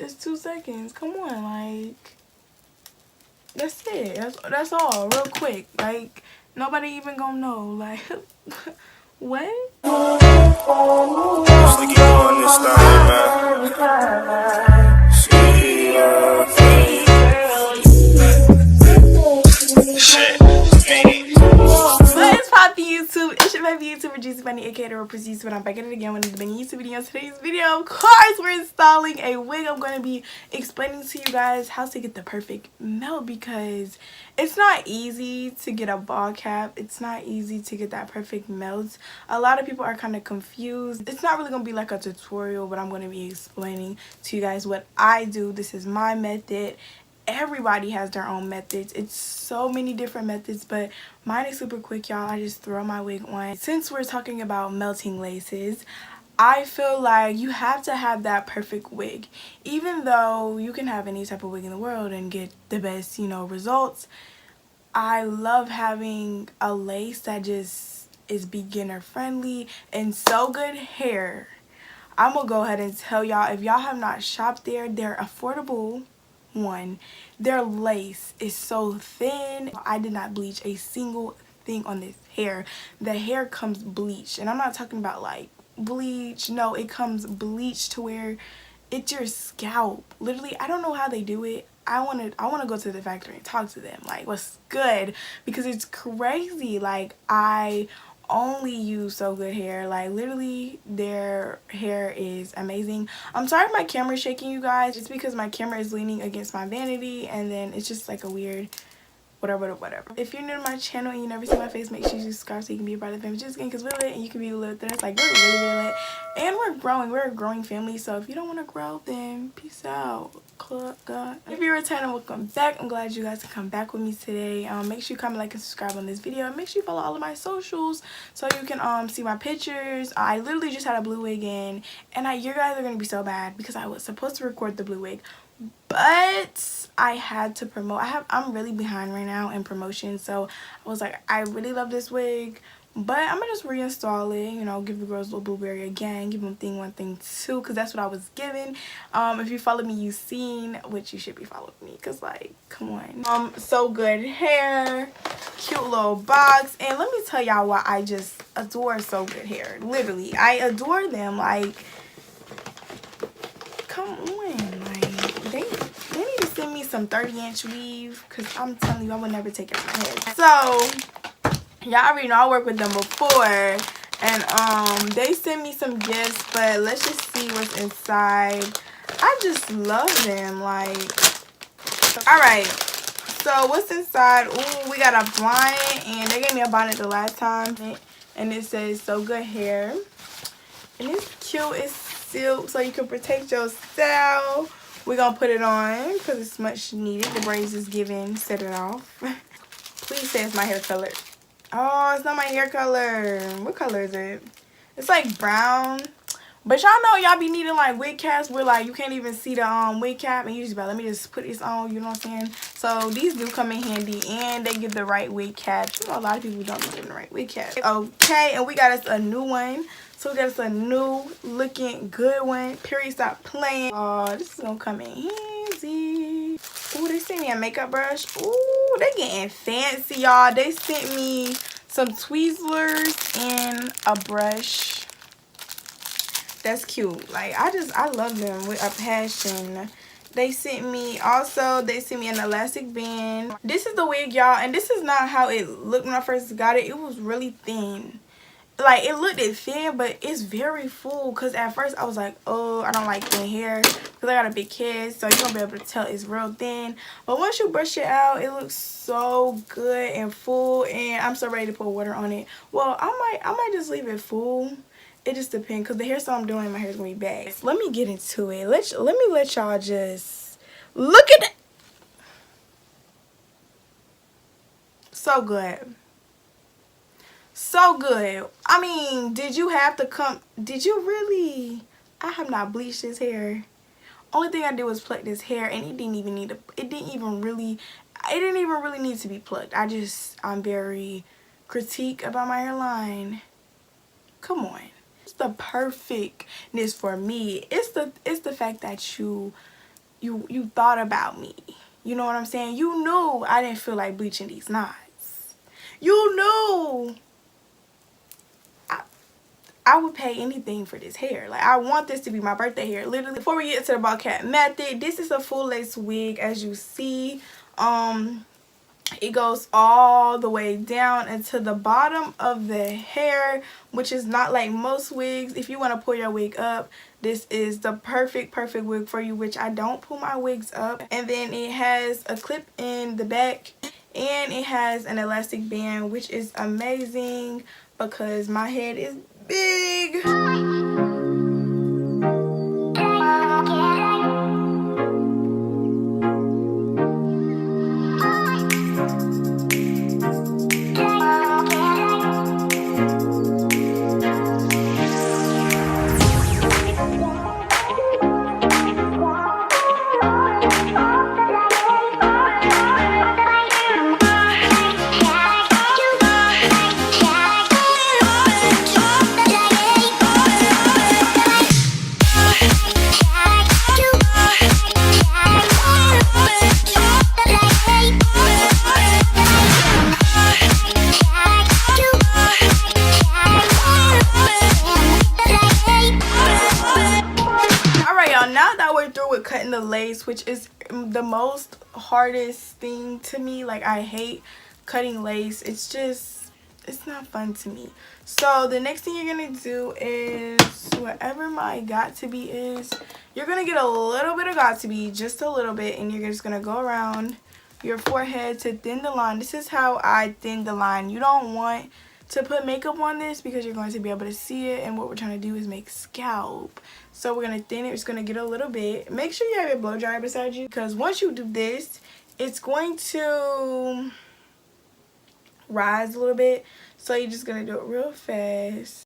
It's 2 seconds. Come on, like, that's it. That's all. Real quick. Like, nobody even gonna know. Like, what? Slicky on this thing, man. See your face, shit. What is poppin' YouTube? It's your baby YouTuber Juicy Bunny, aka the Represents, but I'm back at it again with another YouTube video. In today's video, of course, we're installing a wig. I'm going to be explaining to you guys how to get the perfect melt, because it's not easy to get a ball cap. It's not easy to get that perfect melt. A lot of people are kind of confused. It's not really going to be like a tutorial, but I'm going to be explaining to you guys what I do. This is my method. Everybody has their own methods. It's so many different methods, but mine is super quick, y'all. I just throw my wig on. Since we're talking about melting laces, I feel like you have to have that perfect wig. Even though you can have any type of wig in the world and get the best, you know, results, I love having a lace that just is beginner friendly. And SoGoodHair, I'm gonna go ahead and tell y'all, if y'all have not shopped there, they're affordable. One, their lace is so thin. I did not bleach a single thing on this hair. The hair comes bleached, and I'm not talking about like bleach. No, it comes bleached to where it's your scalp. Literally, I don't know how they do it. I want to go to the factory and talk to them, like, what's good, because it's crazy. Like, I only use SoGoodHair. Like, literally, their hair is amazing. I'm sorry if my camera is shaking, you guys. It's because my camera is leaning against my vanity, and then it's just like a weird whatever. If you're new to my channel and you never see my face, make sure you subscribe so you can be a part of the family. Just again, because we're lit and you can be lit with us. Like, we're really lit, and we're growing. We're a growing family, so if you don't want to grow, then peace out. God. If you're returning, welcome back. I'm glad you guys can come back with me today. Make sure you comment, like, and subscribe on this video, and make sure you follow all of my socials so you can see my pictures. I literally just had a blue wig in, and you guys are gonna be so bad because I was supposed to record the blue wig, but I had to promote. I'm really behind right now in promotion, so I was like, I really love this wig, but I'm gonna just reinstall it, you know, give the girls a little blueberry again, give them thing 1 thing 2, because that's what I was given. If you follow me, you've seen, which you should be following me, because, like, come on. SoGoodHair, cute little box. And let me tell y'all why I just adore SoGoodHair. Literally, I adore them. Like, come on, like, they need to send me some 30-inch weave, because I'm telling you, I would never take it out my head. So y'all already know I worked with them before, and they sent me some gifts, but let's just see what's inside. I just love them. Like, all right, so what's inside? Ooh, we got a bonnet, and they gave me a bonnet the last time, and it says SoGoodHair, and it's cute. It's silk, so you can protect your style. We're gonna put it on because it's much needed. The braids is giving. Set it off. Please say it's my hair color. Oh, it's not my hair color. What color is it? It's like brown. But y'all know y'all be needing like wig caps where like you can't even see the wig cap, and you just be like, let me just put this on, you know what I'm saying? So these do come in handy, and they give the right wig caps. You know, a lot of people don't be getting the right wig cap. Okay, and we got us a new one. So we got us a new looking good one. Period. Stop playing. Oh, this is gonna come in handy. Ooh, they sent me a makeup brush. Ooh, they getting fancy, y'all. They sent me some tweezers and a brush. That's cute. Like, I love them with a passion. They sent me an elastic band. This is the wig, y'all, and this is not how it looked when I first got it. It was really thin. Like, it looked thin, but it's very full, because at first I was like, oh, I don't like thin hair, because I got a big head, so you're gonna be able to tell it's real thin. But once you brush it out, it looks so good and full, and I'm so ready to put water on it. Well, I might just leave it full. It just depends, because the hairstyle I'm doing, my hair's gonna be bad. So let me get into it. Let me let y'all just look at it. So good. So good. I mean, did you really? I have not bleached this hair. Only thing I did was pluck this hair, and it didn't even really need to be plucked. I'm very critique about my hairline. Come on. It's the perfectness for me. It's the fact that you you thought about me. You know what I'm saying? You knew I didn't feel like bleaching these knots. You knew I would pay anything for this hair. Like, I want this to be my birthday hair. Literally, before we get to the ball cap method, this is a full lace wig, as you see. It goes all the way down into the bottom of the hair, which is not like most wigs. If you want to pull your wig up, this is the perfect wig for you, which I don't pull my wigs up. And then it has a clip in the back, and it has an elastic band, which is amazing because my head is big. Cutting the lace, which is the most hardest thing to me. Like, I hate cutting lace. It's not fun to me. So the next thing you're gonna do is whatever my got to be is, you're gonna get a little bit of got to be, just a little bit, and you're just gonna go around your forehead to thin the line. This is how I thin the line. You don't want to put makeup on this because you're going to be able to see it, and what we're trying to do is make scalp. So we're going to thin it. It's going to get a little bit. Make sure you have your blow dryer beside you, because once you do this, it's going to rise a little bit. So you're just going to do it real fast.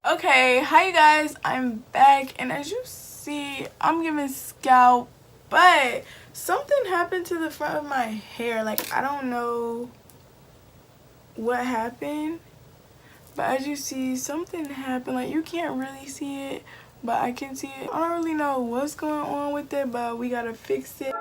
Okay, hi you guys, I'm back, and as you see, I'm giving scalp, but something happened to the front of my hair. Like, I don't know what happened, but as you see, something happened. Like, you can't really see it, but I can see it. I don't really know what's going on with it, but we gotta fix it.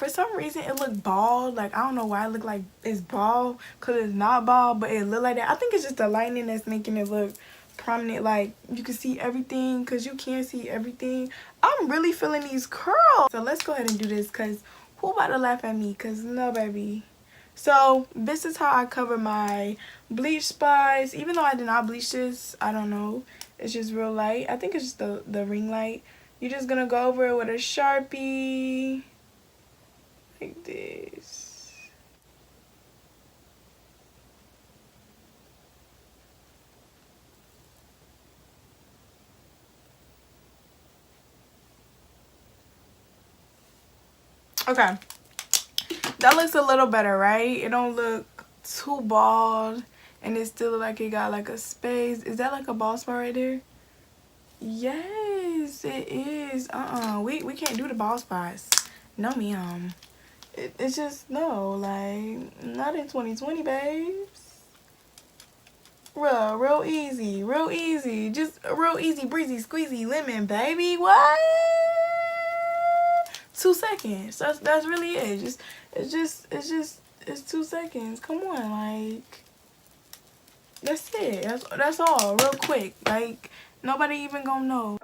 for some reason it looked bald. Like, I don't know why it looked like it's bald, because it's not bald, but it looked like that. I think it's just the lighting that's making it look prominent. Like, you can see everything, because you can't see everything. I'm really feeling these curls. So let's go ahead and do this, because who about to laugh at me? Because no, baby. So this is how I cover my bleach spots. Even though I did not bleach this, I don't know, it's just real light. I think it's just the ring light. You're just gonna go over it with a Sharpie like this. Okay, that looks a little better, right? It don't look too bald, and it still look like it got like a space. Is that like a bald spot right there? Yes, it is. We can't do the bald spots. No, ma'am. It's just, no, like, not in 2020, babes. Real easy. Just a real easy, breezy, squeezy lemon, baby. What? 2 seconds. That's really it. It's 2 seconds. Come on, like, that's it. That's all. Real quick. Like, nobody even gonna know.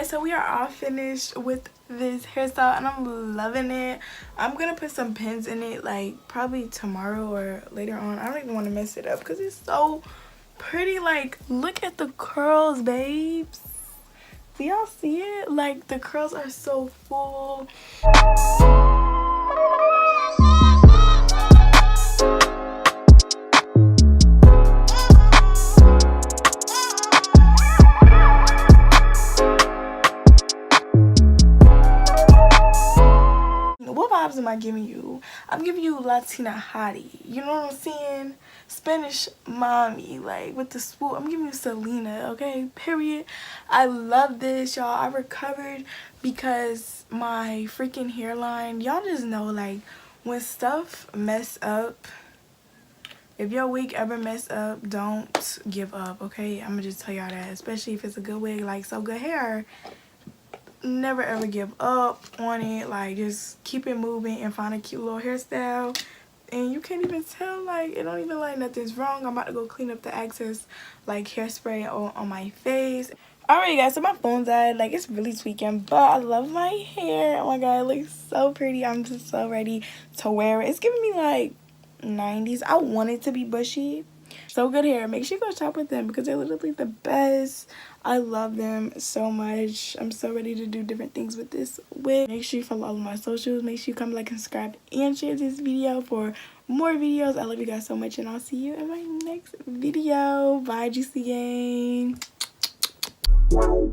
So we are all finished with this hairstyle, and I'm loving it. I'm gonna put some pins in it, like probably tomorrow or later on. I don't even want to mess it up because it's so pretty. Like, look at the curls, babes. Do y'all see it? Like, the curls are so full. What vibes am I giving you? I'm giving you Latina hottie. You know what I'm saying? Spanish mommy, like with the swoop. I'm giving you Selena, okay? Period. I love this, y'all. I recovered because my freaking hairline. Y'all just know, like, when stuff mess up, if your wig ever mess up, don't give up, okay? I'm gonna just tell y'all that, especially if it's a good wig like SoGoodHair. Never ever give up on it. Like, just keep it moving and find a cute little hairstyle, and you can't even tell, like, it don't even like nothing's wrong. I'm about to go clean up the excess like hairspray on my face. Alright guys, so my phone died. Like, it's really tweaking, but I love my hair. Oh my god, it looks so pretty. I'm just so ready to wear it. It's giving me like 90s. I want it to be bushy. SoGoodHair, make sure you go shop with them because they're literally the best. I love them so much. I'm so ready to do different things with this wig. Make sure you follow all of my socials. Make sure you come, like, and subscribe, and share this video for more videos. I love you guys so much, and I'll see you in my next video. Bye, Juicy Gang. Wow.